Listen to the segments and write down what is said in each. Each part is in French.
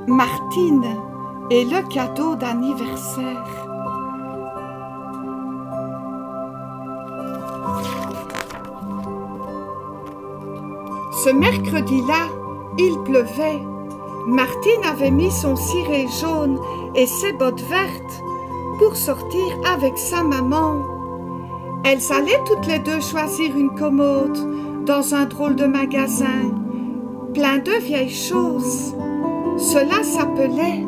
Martine et le cadeau d'anniversaire. Ce mercredi-là, il pleuvait. Martine avait mis son ciré jaune et ses bottes vertes pour sortir avec sa maman. Elles allaient toutes les deux choisir une commode dans un drôle de magasin, plein de vieilles choses. Cela s'appelait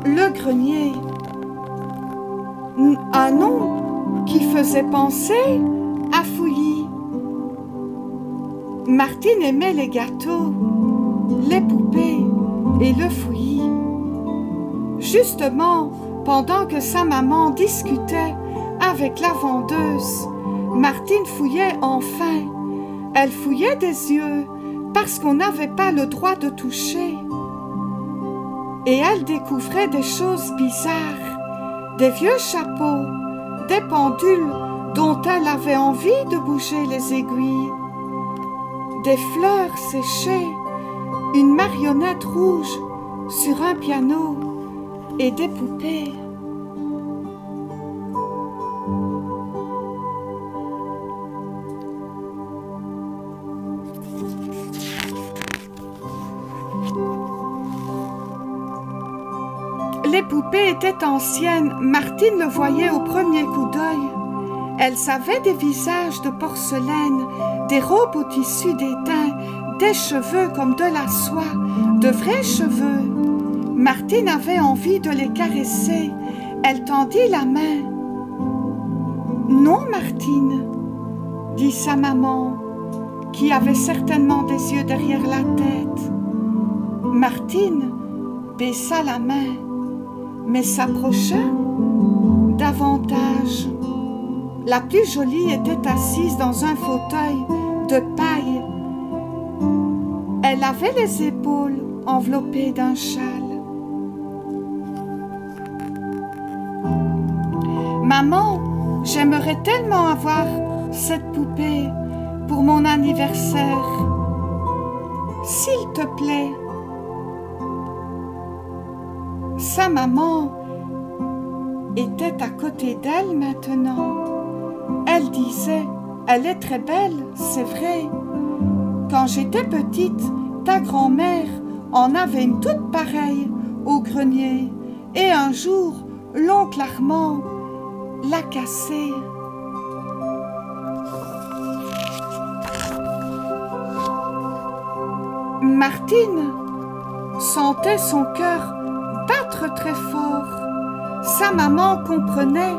le grenier. Un nom qui faisait penser à Fouillis. Martine aimait les gâteaux, les poupées et le fouillis. Justement, pendant que sa maman discutait avec la vendeuse, Martine fouillait enfin. Elle fouillait des yeux parce qu'on n'avait pas le droit de toucher. Et elle découvrait des choses bizarres, des vieux chapeaux, des pendules dont elle avait envie de bouger les aiguilles, des fleurs séchées, une marionnette rouge sur un piano et des poupées. Les poupées étaient anciennes, Martine le voyait au premier coup d'œil. Elles avaient des visages de porcelaine, des robes au tissu d'étain, des cheveux comme de la soie, de vrais cheveux. Martine avait envie de les caresser. Elle tendit la main. « Non, Martine, » dit sa maman, qui avait certainement des yeux derrière la tête. Martine baissa la main, mais s'approcha davantage. La plus jolie était assise dans un fauteuil de paille. Elle avait les épaules enveloppées d'un châle. « Maman, j'aimerais tellement avoir cette poupée pour mon anniversaire. S'il te plaît. » Sa maman était à côté d'elle maintenant. Elle disait, « Elle est très belle, c'est vrai. Quand j'étais petite, ta grand-mère en avait une toute pareille au grenier. Et un jour, l'oncle Armand l'a cassée. » Martine sentait son cœur battre très fort. Sa maman comprenait.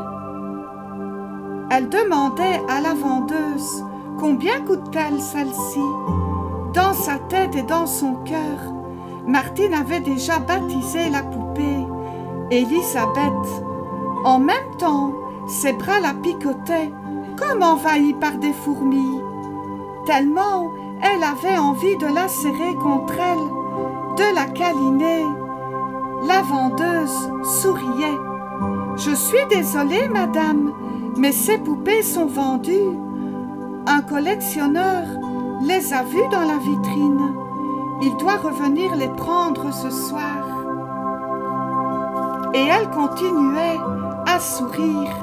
Elle demandait à la vendeuse combien coûte-t-elle celle-ci. Dans sa tête et dans son cœur, Martine avait déjà baptisé la poupée Elisabeth. En même temps, ses bras la picotaient comme envahis par des fourmis. Tellement elle avait envie de la serrer contre elle, de la câliner. La vendeuse souriait. « Je suis désolée, madame, mais ces poupées sont vendues. Un collectionneur les a vues dans la vitrine. Il doit revenir les prendre ce soir. » Et elle continuait à sourire.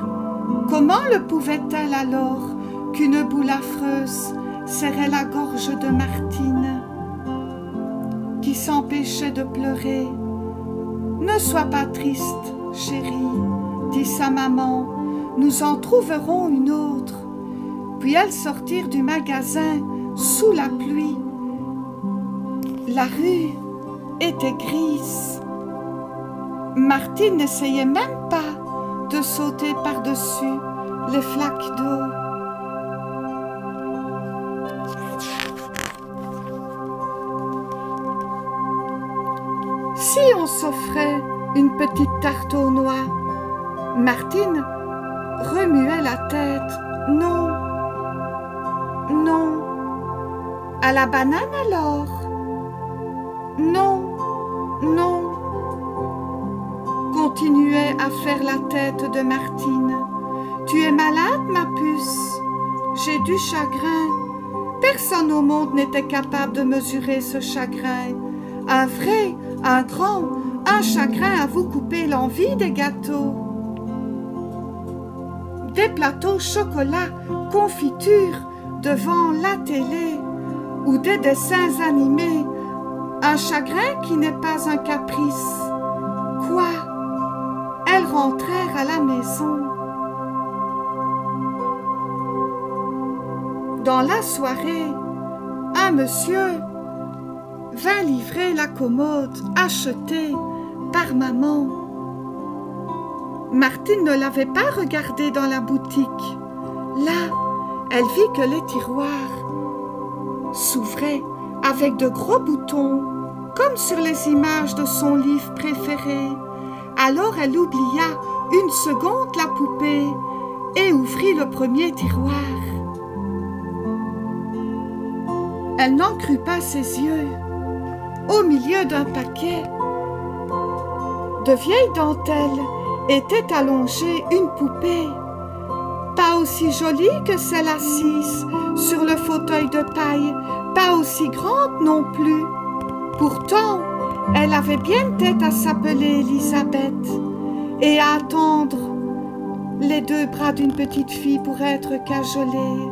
Comment le pouvait-elle alors qu'une boule affreuse serrait la gorge de Martine, qui s'empêchait de pleurer? « Ne sois pas triste, chérie, » dit sa maman, « nous en trouverons une autre. » Puis elles sortirent du magasin sous la pluie. La rue était grise. Martine n'essayait même pas de sauter par-dessus les flaques d'eau. Si on s'offrait une petite tarte aux noix? Martine remuait la tête. Non, non. À la banane alors? Non, non. Continuait à faire la tête de Martine. Tu es malade, ma puce? J'ai du chagrin. Personne au monde n'était capable de mesurer ce chagrin. un vrai, un grand, un chagrin à vous couper l'envie des gâteaux. Des plateaux chocolat, confiture devant la télé ou des dessins animés, un chagrin qui n'est pas un caprice. Quoi? Elles rentrèrent à la maison. Dans la soirée, un monsieur vint livrer la commode achetée par maman. Martine ne l'avait pas regardée dans la boutique. Là, elle vit que les tiroirs s'ouvraient avec de gros boutons, comme sur les images de son livre préféré. Alors elle oublia une seconde la poupée et ouvrit le premier tiroir. Elle n'en crut pas ses yeux. Au milieu d'un paquet de vieilles dentelles était allongée une poupée, pas aussi jolie que celle assise sur le fauteuil de paille, pas aussi grande non plus. Pourtant, elle avait bien tête à s'appeler Elisabeth et à attendre les deux bras d'une petite fille pour être cajolée.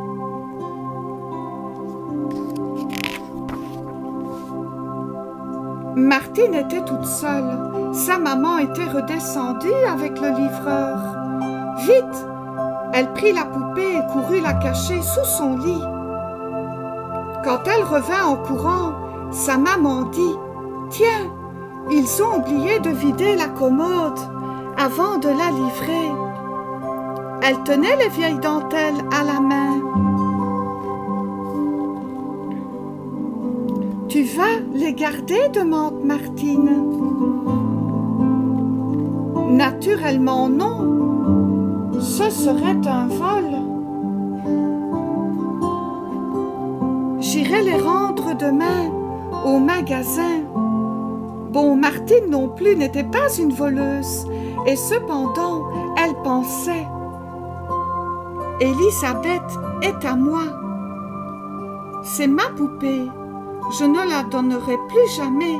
Martine était toute seule. Sa maman était redescendue avec le livreur. Vite! Elle prit la poupée et courut la cacher sous son lit. Quand elle revint en courant, sa maman dit « Tiens, ils ont oublié de vider la commode avant de la livrer. » Elle tenait les vieilles dentelles à la main. « Tu vas les garder ?» demande Martine. « Naturellement non, ce serait un vol. J'irai les rendre demain au magasin. » Bon, Martine non plus n'était pas une voleuse, et cependant, elle pensait « Elisabeth est à moi. C'est ma poupée. Je ne la donnerai plus jamais. »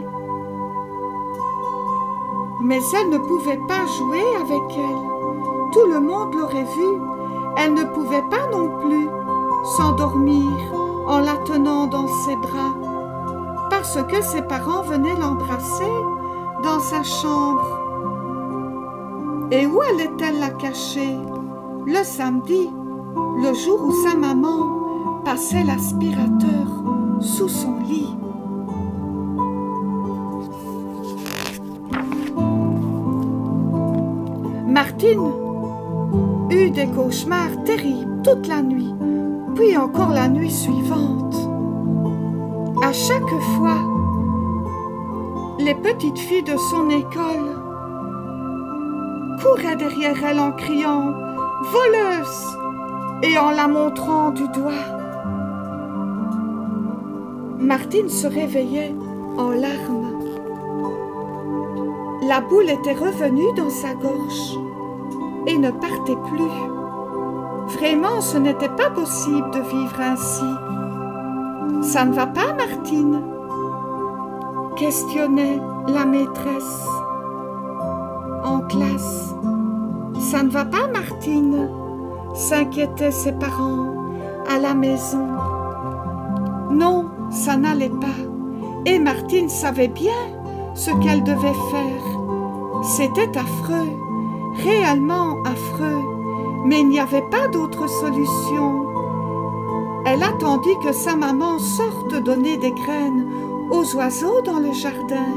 Mais elle ne pouvait pas jouer avec elle. Tout le monde l'aurait vue. Elle ne pouvait pas non plus s'endormir en la tenant dans ses bras, parce que ses parents venaient l'embrasser dans sa chambre. Et où allait-elle la cacher? Le samedi, le jour où sa maman passait l'aspirateur sous son lit. Martine eut des cauchemars terribles toute la nuit, puis encore la nuit suivante. À chaque fois, les petites filles de son école couraient derrière elle en criant « Voleuse !» et en la montrant du doigt. Martine se réveillait en larmes. La boule était revenue dans sa gorge et ne partait plus. Vraiment, ce n'était pas possible de vivre ainsi. « Ça ne va pas, Martine ?» questionnait la maîtresse en classe. « Ça ne va pas, Martine ?» s'inquiétaient ses parents à la maison. Non, ça n'allait pas, et Martine savait bien ce qu'elle devait faire. C'était affreux, réellement affreux, mais il n'y avait pas d'autre solution. Elle attendit que sa maman sorte donner des graines aux oiseaux dans le jardin.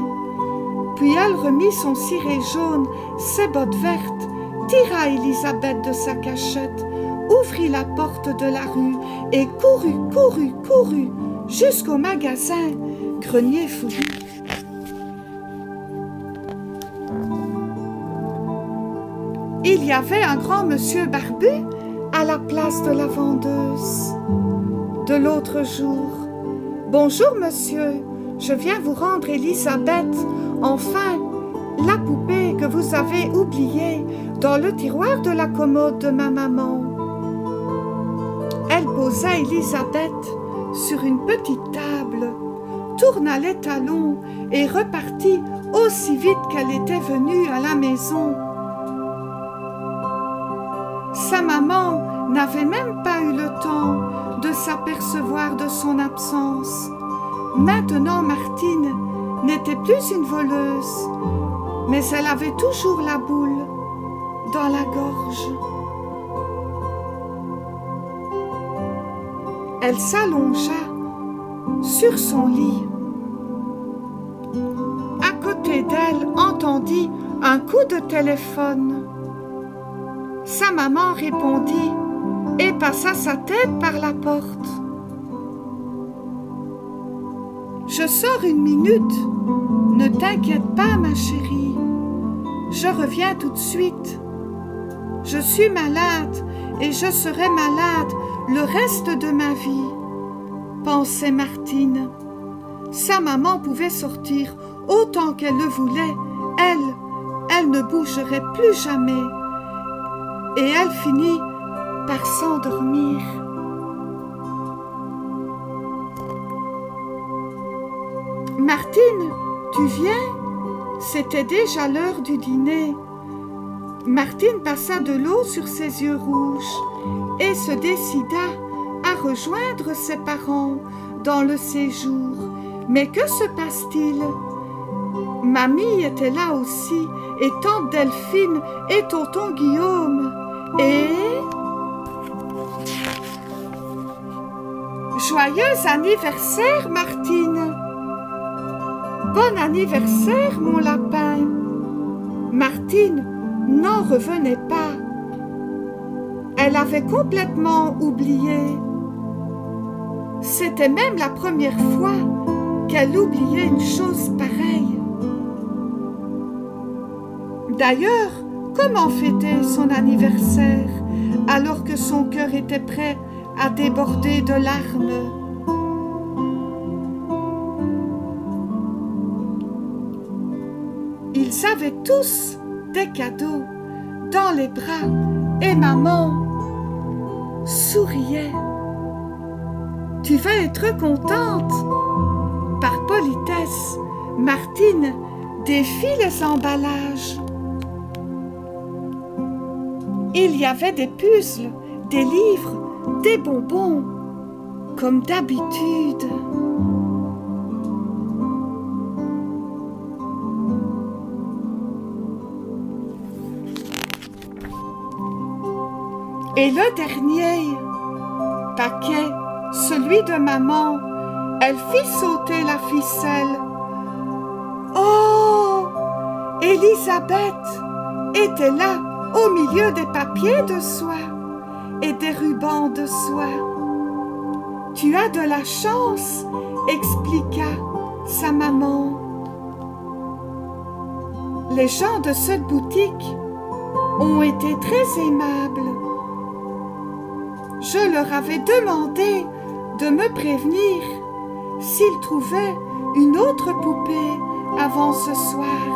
Puis elle remit son ciré jaune, ses bottes vertes, tira Elisabeth de sa cachette, ouvrit la porte de la rue et courut jusqu'au magasin Grenier Fouillé. Il y avait un grand monsieur barbu à la place de la vendeuse de l'autre jour. « Bonjour, monsieur, je viens vous rendre Elisabeth, enfin, la poupée que vous avez oubliée dans le tiroir de la commode de ma maman. » Elle posa Elisabeth sur une petite table, tourna les talons et repartit aussi vite qu'elle était venue à la maison. Sa maman n'avait même pas eu le temps de s'apercevoir de son absence. Maintenant, Martine n'était plus une voleuse, mais elle avait toujours la boule dans la gorge. Elle s'allongea sur son lit. À côté d'elle, entendit un coup de téléphone. Sa maman répondit et passa sa tête par la porte. « Je sors une minute. Ne t'inquiète pas, ma chérie. Je reviens tout de suite. Je suis malade et je serai malade le reste de ma vie, » pensait Martine. Sa maman pouvait sortir autant qu'elle le voulait. Elle ne bougerait plus jamais. Et elle finit par s'endormir. « Martine, tu viens ?» C'était déjà l'heure du dîner. Martine passa de l'eau sur ses yeux rouges et se décida à rejoindre ses parents dans le séjour. Mais que se passe-t-il? Mamie était là aussi, et tante Delphine et tonton Guillaume. Et... Joyeux anniversaire, Martine! Bon anniversaire, mon lapin! Martine n'en revenait pas. Elle avait complètement oublié. C'était même la première fois qu'elle oubliait une chose pareille. D'ailleurs, comment fêter son anniversaire alors que son cœur était prêt à déborder de larmes? Ils avaient tous des cadeaux dans les bras et maman souriait. « Tu vas être contente !» Par politesse, Martine défit les emballages. Il y avait des puzzles, des livres, des bonbons, comme d'habitude. Et le dernier paquet, celui de maman, elle fit sauter la ficelle. Oh! Élisabeth était là au milieu des papiers de soie et des rubans de soie. « Tu as de la chance !» expliqua sa maman. Les gens de cette boutique ont été très aimables. Je leur avais demandé de me prévenir s'ils trouvaient une autre poupée avant ce soir.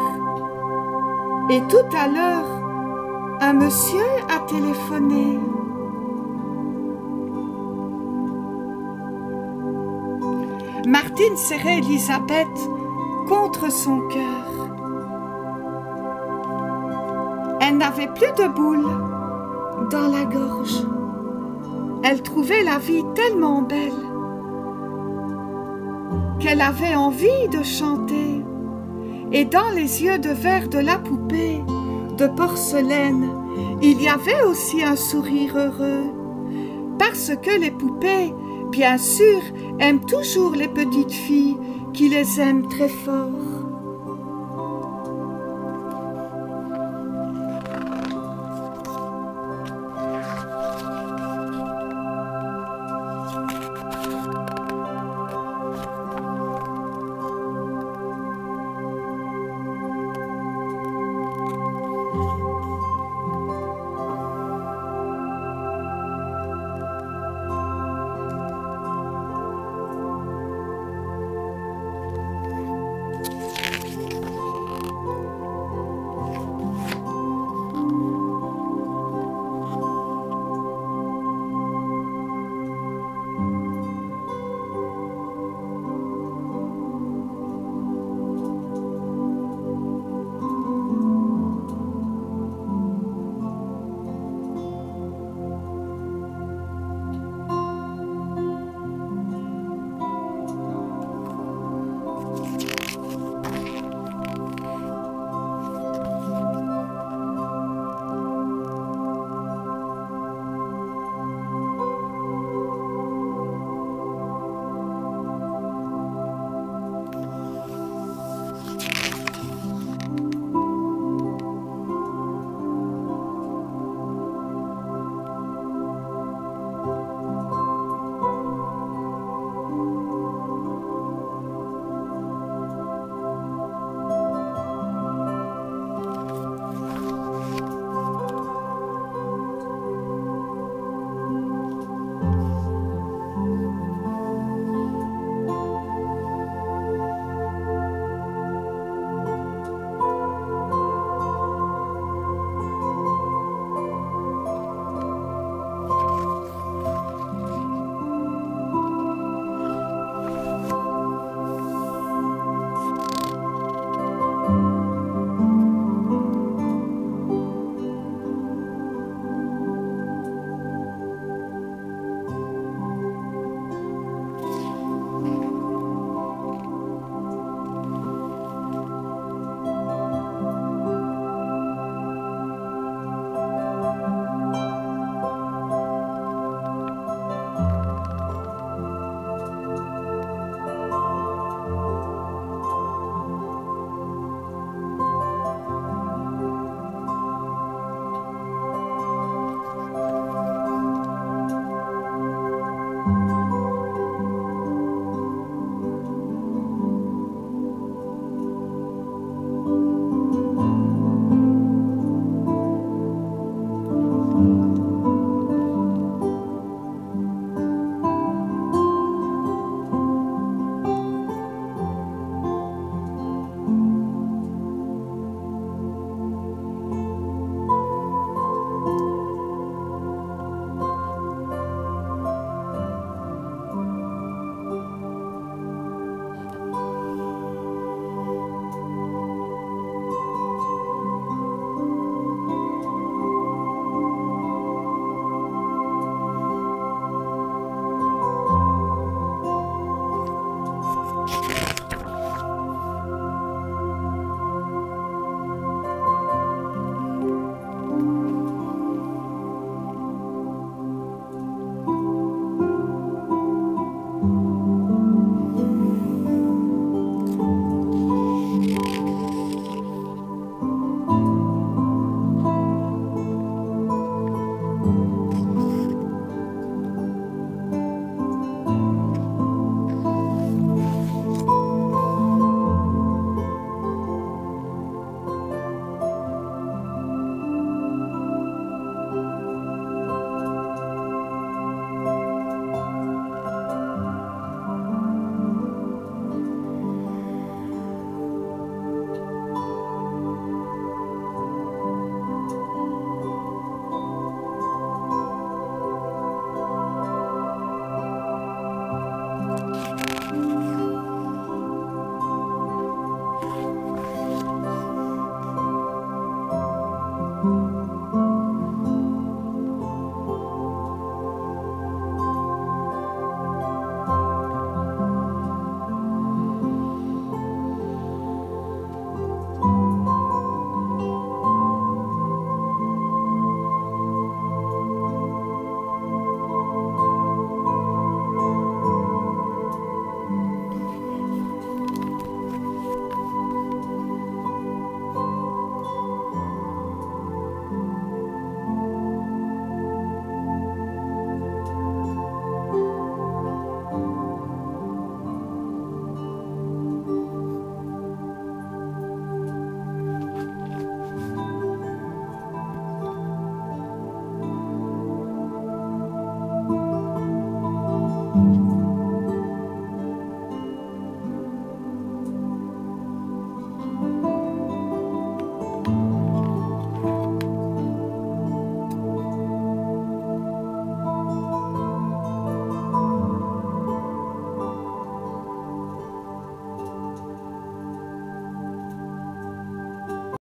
Et tout à l'heure, un monsieur a téléphoné. Martine serrait Élisabeth contre son cœur. Elle n'avait plus de boule dans la gorge. Elle trouvait la vie tellement belle qu'elle avait envie de chanter. Et dans les yeux de verre de la poupée de porcelaine, il y avait aussi un sourire heureux. Parce que les poupées, bien sûr, aiment toujours les petites filles qui les aiment très fort.